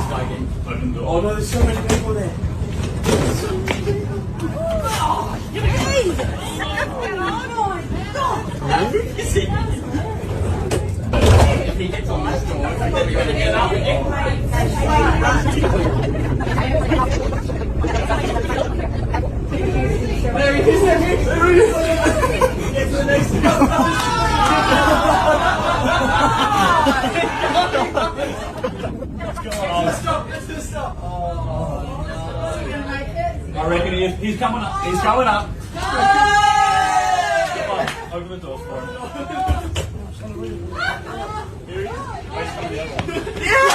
Open door. Oh no, there's so many people there. If he gets on this door, he's going to get up again. There he is. Get to the next one. Let's stop. I reckon he's coming up. He's coming up. Come on, open the door for him. Here he is. Wait, it's coming the other one.